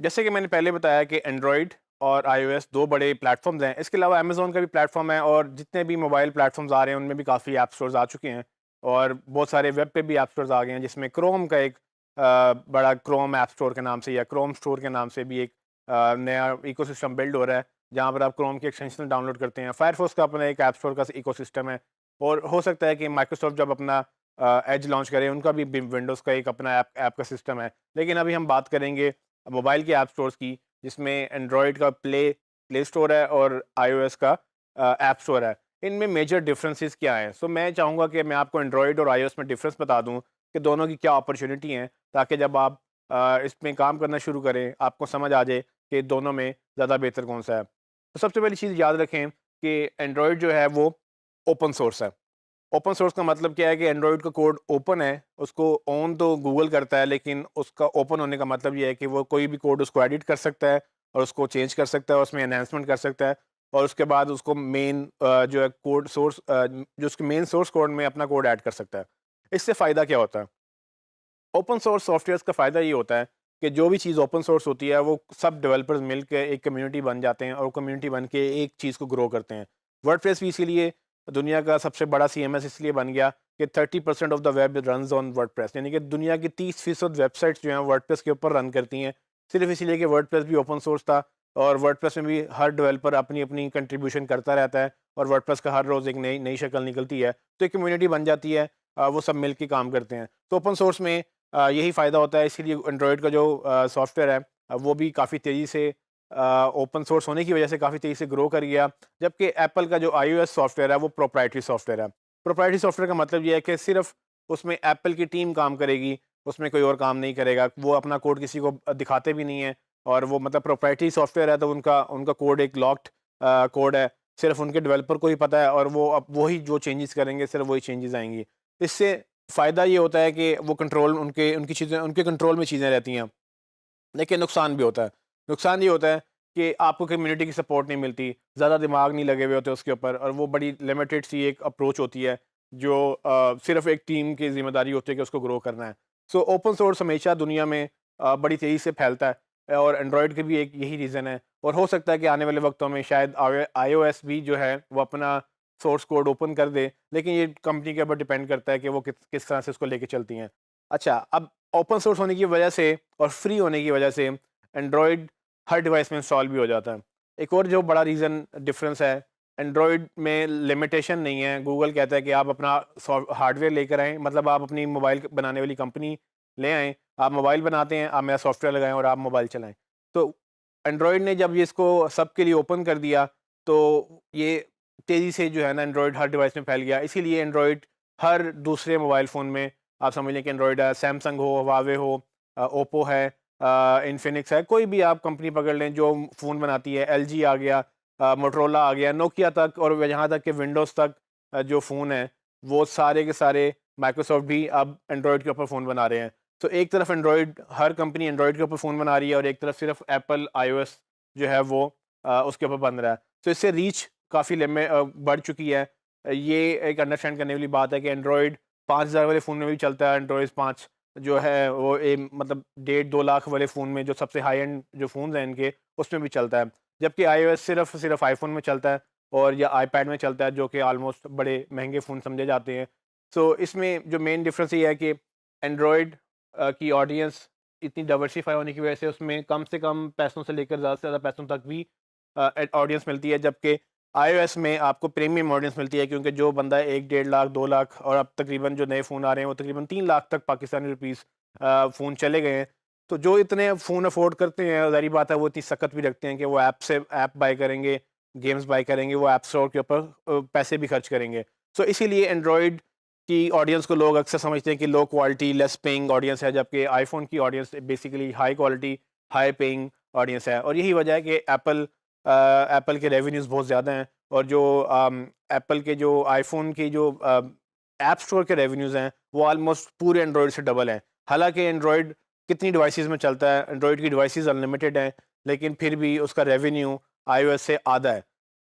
जैसे कि मैंने पहले बताया कि एंड्रॉयड और आईओएस 2 बड़े प्लेटफ़ॉर्म्स हैं। इसके अलावा अमेज़न का भी प्लेटफ़ॉर्म है और जितने भी मोबाइल प्लेटफ़ॉर्म्स आ रहे हैं, उनमें भी काफ़ी ऐप स्टोर्स आ चुके हैं और बहुत सारे वेब पे भी ऐप स्टोर्स आ गए हैं, जिसमें क्रोम का एक बड़ा क्रोम ऐप स्टोर के नाम से या क्रोम स्टोर के नाम से भी एक नया इकोसिस्टम बिल्ड हो रहा है, जहाँ पर आप क्रोम की एक्सटेंशन डाउनलोड करते हैं। फायरफॉक्स का अपना एक ऐप स्टोर का इकोसिस्टम है और हो सकता है कि माइक्रोसॉफ्ट जब अपना एज लॉन्च करे, उनका भी विंडोज़ का एक अपना ऐप ऐप का सिस्टम है। लेकिन अभी हम बात करेंगे मोबाइल के ऐप स्टोर्स की, जिसमें एंड्रॉयड का प्ले प्ले स्टोर है और आईओएस का ऐप स्टोर है। इनमें मेजर डिफरेंसेस क्या हैं? सो मैं चाहूँगा कि मैं आपको एंड्रॉयड और आईओएस में डिफरेंस बता दूँ कि दोनों की क्या अपॉर्च्युनिटी हैं, ताकि जब आप इसमें काम करना शुरू करें, आपको समझ आ जाए कि दोनों में ज़्यादा बेहतर कौन-सा है। तो सबसे पहली चीज़ याद रखें कि एंड्रॉयड जो है वो ओपन सोर्स है। ओपन सोर्स का मतलब क्या है कि एंड्रॉयड का कोड ओपन है, उसको ऑन तो गूगल करता है, लेकिन उसका ओपन होने का मतलब ये है कि वो कोई भी कोड उसको एडिट कर सकता है और उसको चेंज कर सकता है, उसमें एनहांसमेंट कर सकता है और उसके बाद उसको मेन जो है कोड सोर्स जो उसके मेन सोर्स कोड में अपना कोड ऐड कर सकता है। इससे फ़ायदा क्या होता है? ओपन सोर्स सॉफ्टवेयर्स का फ़ायदा ये होता है कि जो भी चीज़ ओपन सोर्स होती है, वो सब डेवलपर्स मिल के एक कम्युनिटी बन जाते हैं और कम्युनिटी बन के एक चीज़ को ग्रो करते हैं। वर्डप्रेस भी इसीलिए दुनिया का सबसे बड़ा सीएमएस इसलिए बन गया कि 30% of the web runs on WordPress, यानी कि दुनिया की 30% वेबसाइट्स जो हैं वर्डप्रेस के ऊपर रन करती हैं। सिर्फ इसीलिए कि वर्डप्रेस भी ओपन सोर्स था और वर्डप्रेस में भी हर डेवलपर अपनी-अपनी कंट्रीब्यूशन करता रहता है और वर्डप्रेस का हर रोज़ एक नई नई शक्ल निकलती है। तो एक कम्युनिटी बन जाती है, वो सब मिल के काम करते हैं। तो ओपन सोर्स में यही फ़ायदा होता है, इसीलिए एंड्रॉयड का जो सॉफ्टवेयर है वो भी काफ़ी तेज़ी से ओपन सोर्स होने की वजह से काफ़ी तेज़ी से ग्रो कर गया। जबकि एप्पल का जो आईओएस सॉफ्टवेयर है वो प्रोप्राइटरी सॉफ्टवेयर है। प्रोप्राइटरी सॉफ्टवेयर का मतलब ये है कि सिर्फ़ उसमें एप्पल की टीम काम करेगी, उसमें कोई और काम नहीं करेगा। वो अपना कोड किसी को दिखाते भी नहीं है और वो मतलब प्रोप्राइटरी सॉफ्टवेयर है, तो उनका उनका कोड एक लॉक्ड कोड है। सिर्फ़ उनके डेवलपर को ही पता है और वो अब वही जो चेंजेज़ करेंगे, सिर्फ़ वही चेंजेज़ आएँगी। इससे फ़ायदा ये होता है कि वो कंट्रोल उनके उनकी चीज़ें उनके कंट्रोल में चीज़ें रहती हैं। लेकिन नुकसान भी होता है। नुकसान ये होता है कि आपको कम्युनिटी की सपोर्ट नहीं मिलती, ज़्यादा दिमाग नहीं लगे हुए होते उसके ऊपर और वो बड़ी लिमिटेड सी एक अप्रोच होती है जो सिर्फ़ एक टीम की ज़िम्मेदारी होती है कि उसको ग्रो करना है। सो ओपन सोर्स हमेशा दुनिया में बड़ी तेज़ी से फैलता है और एंड्रॉयड के भी एक यही रीज़न है और हो सकता है कि आने वाले वक्तों में शायद आईओएस भी जो है वो अपना सोर्स कोड ओपन कर दे, लेकिन ये कंपनी के ऊपर डिपेंड करता है कि वो किस किस तरह से उसको लेके चलती हैं। अच्छा, अब ओपन सोर्स होने की वजह से और फ्री होने की वजह से एंड्रॉयड हर डिवाइस में इंस्टॉल भी हो जाता है। एक और जो बड़ा रीज़न डिफरेंस है, एंड्रॉयड में लिमिटेशन नहीं है। गूगल कहता है कि आप अपना हार्डवेयर लेकर आएँ, मतलब आप अपनी मोबाइल बनाने वाली कंपनी ले आएँ, आप मोबाइल बनाते हैं, आप मेरा सॉफ्टवेयर लगाएँ और आप मोबाइल चलाएँ। तो एंड्रॉयड ने जब ये इसको सबके लिए ओपन कर दिया, तो ये तेज़ी से जो है ना एंड्रॉयड हर डिवाइस में फैल गया। इसीलिए एंड्रॉयड हर दूसरे मोबाइल फ़ोन में आप समझ लें कि एंड्रॉयड है, सैमसंग हो, हुआवे हो, ओप्पो है, इन्फिनिक्स है, कोई भी आप कंपनी पकड़ लें जो फ़ोन बनाती है, एलजी आ गया, मोटोरोला आ गया, नोकिया तक और यहाँ तक कि विंडोज़ तक जो फ़ोन हैं, वो सारे के सारे माइक्रोसॉफ्ट भी अब एंड्रॉयड के ऊपर फ़ोन बना रहे हैं। तो एक तरफ एंड्रॉयड हर कंपनी एंड्रॉयड के ऊपर फ़ोन बना रही है और एक तरफ सिर्फ एप्पल आईओएस जो है वो उसके ऊपर बन रहा है। तो इससे रीच काफ़ी बढ़ चुकी है। ये एक अंडरस्टैंड करने वाली बात है कि एंड्रॉयड 5,000 वाले फ़ोन में भी चलता है, एंड्रॉइड 5 जो है वो मतलब डेढ़ 2 लाख वाले फ़ोन में जो सबसे हाई एंड जो फ़ोन्स हैं इनके, उसमें भी चलता है। जबकि आईओएस सिर्फ़ आईफ़ोन में चलता है और या आईपैड में चलता है, जो कि ऑलमोस्ट बड़े महँगे फ़ोन समझे जाते हैं। सो इसमें जो मेन डिफ़रेंस ये है कि एंड्रॉयड की ऑडियंस इतनी डाइवर्सिफ़ाई होने की वजह से कम पैसों से लेकर ज़्यादा से ज़्यादा पैसों तक भी ऑडियंस मिलती है, जबकि आईओएस में आपको प्रीमियम ऑडियंस मिलती है, क्योंकि जो बंदा 1 डेढ़ लाख 2 लाख और अब तकरीबन जो नए फ़ोन आ रहे हैं वो तकरीबन 3 लाख तक पाकिस्तानी रुपीस फ़ोन चले गए हैं। तो जो इतने फ़ोन अफ़ोर्ड करते हैं, ज़ाहिर बात है वो इतनी सख्त भी रखते हैं कि वो ऐप बाय करेंगे, गेम्स बाय करेंगे, वो ऐप स्टोर के ऊपर पैसे भी खर्च करेंगे। सो इसीलिए एंड्रॉयड की ऑडियंस को लोग अक्सर समझते हैं कि low quality, less paying audience है, जबकि आईफ़ोन की audience basically high quality, high paying audience है और यही वजह है कि एप्पल के रेवेन्यूज़ बहुत ज़्यादा हैं और जो एप्पल के जो आईफ़ोन की जो ऐप स्टोर के रेवेन्यूज़ हैं, वो ऑलमोस्ट पूरे एंड्रॉयड से डबल हैं। हालाँकि एंड्रॉयड कितनी डिवाइसेज़ में चलता है, एंड्रॉयड की डिवाइसेज़ अनलिमिटेड हैं, लेकिन फिर भी उसका रेवेन्यू आईओएस से आधा है,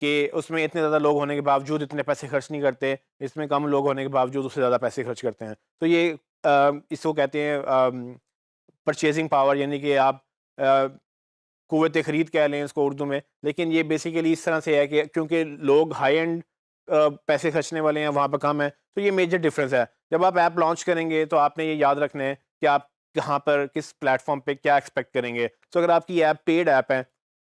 कि उसमें इतने ज़्यादा लोग होने के बावजूद इतने पैसे खर्च नहीं करते, इसमें कम लोग होने के बावजूद उससे ज़्यादा पैसे खर्च करते हैं। तो ये इसको कहते हैं परचेज़िंग पावर, यानी कि आप कुव्वत ख़रीद कह लें इसको उर्दू में, लेकिन ये बेसिकली इस तरह से है कि क्योंकि लोग हाई एंड पैसे खर्चने वाले हैं, वहाँ पे कम है, तो ये मेजर डिफरेंस है। जब आप ऐप लॉन्च करेंगे तो आपने ये याद रखना है कि आप कहाँ पर, किस प्लेटफ़ॉर्म पे क्या एक्सपेक्ट करेंगे। तो अगर आपकी ऐप पेड ऐप है,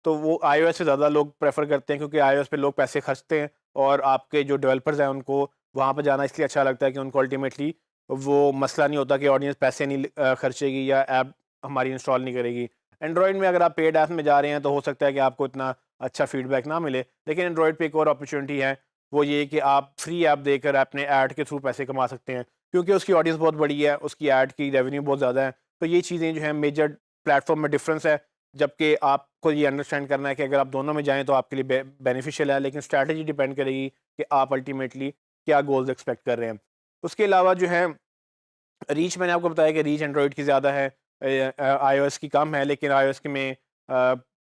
तो वो आईओएस से ज़्यादा लोग प्रेफ़र करते हैं, क्योंकि आईओएस पे लोग पैसे खर्चते हैं और आपके जो डेवलपर्स हैं उनको वहाँ पे जाना इसलिए अच्छा लगता है कि उनको अल्टीमेटली वो मसला नहीं होता कि ऑडियंस पैसे नहीं खर्चेगी या ऐप हमारी इंस्टॉल नहीं करेगी। एंड्रॉयड में अगर आप पेड ऐप में जा रहे हैं तो हो सकता है कि आपको इतना अच्छा फीडबैक ना मिले, लेकिन एंड्रॉयड पे एक और अपॉर्चुनिटी है, वो ये कि आप फ्री ऐप देकर अपने ऐड के थ्रू पैसे कमा सकते हैं, क्योंकि उसकी ऑडियंस बहुत बड़ी है, उसकी ऐड की रेवेन्यू बहुत ज़्यादा है। तो ये चीज़ें जो हैं मेजर प्लेटफॉर्म में डिफरेंस है, जबकि आपको ये अंडरस्टैंड करना है कि अगर आप दोनों में जाएँ तो आपके लिए बेनिफिशियल है, लेकिन स्ट्रैटेजी डिपेंड करेगी कि आप अल्टीमेटली क्या गोल्स एक्सपेक्ट कर रहे हैं। उसके अलावा जो है रीच, मैंने आपको बताया कि रीच एंड्रॉयड की ज़्यादा है, आईओएस की कम है, लेकिन आईओएस के में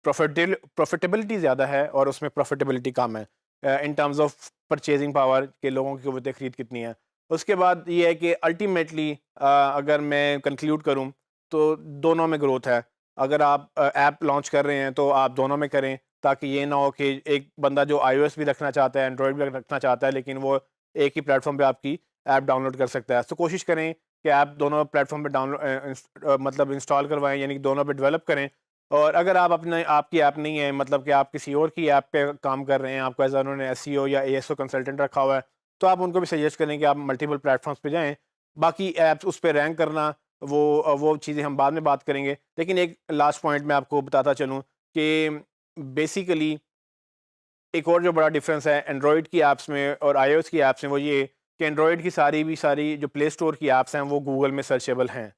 प्रॉफिटेबिलिटी ज़्यादा है और उसमें प्रॉफिटेबिलिटी कम है in terms of purchasing power के लोगों की क़ुव्वत ख़रीद कितनी है। उसके बाद ये है कि अल्टीमेटली अगर मैं कंक्लूड करूँ तो दोनों में ग्रोथ है। अगर आप ऐप लॉन्च कर रहे हैं तो आप दोनों में करें, ताकि ये ना हो कि एक बंदा जो आईओएस भी रखना चाहता है, एंड्रॉयड भी रखना चाहता है, लेकिन वो एक ही प्लेटफॉर्म पे आपकी ऐप डाउनलोड कर सकता है। तो कोशिश करें कि आप दोनों प्लेटफॉर्म पे मतलब इंस्टॉल करवाएं, यानी कि दोनों पे डेवलप करें। और अगर आप अपने आपकी ऐप नहीं है, मतलब कि आप किसी और की ऐप पे काम कर रहे हैं, आपको एज उन्होंने एसईओ या एएसओ कंसल्टेंट रखा हुआ है, तो आप उनको भी सजेस्ट करें कि आप मल्टीपल प्लेटफॉर्म्स पे जाएं। बाकी ऐप्स उस पर रैंक करना, वो चीज़ें हम बाद में बात करेंगे, लेकिन एक लास्ट पॉइंट मैं आपको बताता चलूँ कि बेसिकली एक और जो बड़ा डिफरेंस है एंड्रॉयड की ऐप्स में और आईओएस की ऐप्स में, वो ये कि एंड्रॉयड की सारी जो प्ले स्टोर की ऐप्स हैं वो गूगल में सर्चेबल हैं,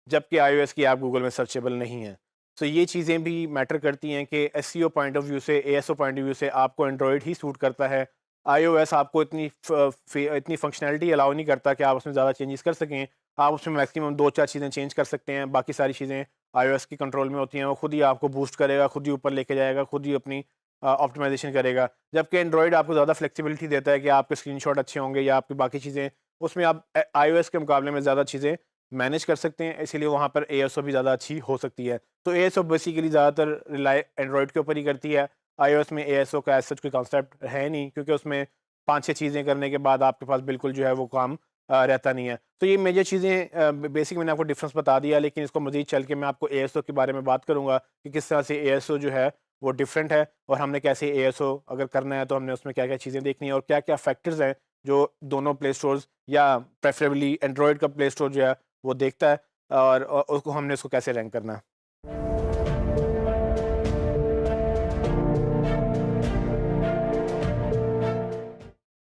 जबकि आईओएस की ऐप गूगल में सर्चेबल नहीं है। तो ये चीज़ें भी मैटर करती हैं कि एसईओ पॉइंट ऑफ व्यू से, एएसओ पॉइंट ऑफ व्यू से आपको एंड्रॉयड ही सूट करता है। आईओएस आपको इतनी फंक्शनैलिटी अलाउ नहीं करता कि आप उसमें ज़्यादा चेंजेस कर सकें। आप उसमें मैक्सिमम 2-4 चीज़ें चेंज कर सकते हैं, बाकी सारी चीज़ें आईओएस की कंट्रोल में होती हैं। वो खुद ही आपको बूस्ट करेगा, खुद ही ऊपर लेके जाएगा, खुद ही अपनी ऑप्टिमाइज़ेशन करेगा। जबकि एंड्रॉयड आपको ज़्यादा फ्लेक्सिबिलिटी देता है कि आपके स्क्रीनशॉट अच्छे होंगे या आपकी बाकी चीज़ें, उसमें आप आईओएस के मुकाबले में ज़्यादा चीज़ें मैनेज कर सकते हैं, इसीलिए वहाँ पर एएसओ भी ज़्यादा अच्छी हो सकती है। तो एएसओ बेसिकली ज़्यादातर रिलाय एंड्रॉयड के ऊपर ही करती है। आईओएस में एएसओ का एज़ सच कोई कॉन्सेप्ट है नहीं, क्योंकि उसमें 5-6 चीज़ें करने के बाद आपके पास बिल्कुल जो है वो काम रहता नहीं है। तो ये मेजर चीज़ें बेसिक मैंने आपको डिफरेंस बता दिया, लेकिन इसको मज़ीद चल के मैं आपको एएसओ के बारे में बात करूँगा कि किस तरह से एएसओ जो है वो डिफरेंट है, और हमने कैसे एएसओ अगर करना है तो हमने उसमें क्या-क्या चीज़ें देखनी है और क्या-क्या फैक्टर्स हैं जो दोनों प्ले स्टोर्स या प्रेफरेबली एंड्रॉयड का प्ले स्टोर जो है वो देखता है, और उसको हमने उसको कैसे रैंक करना है।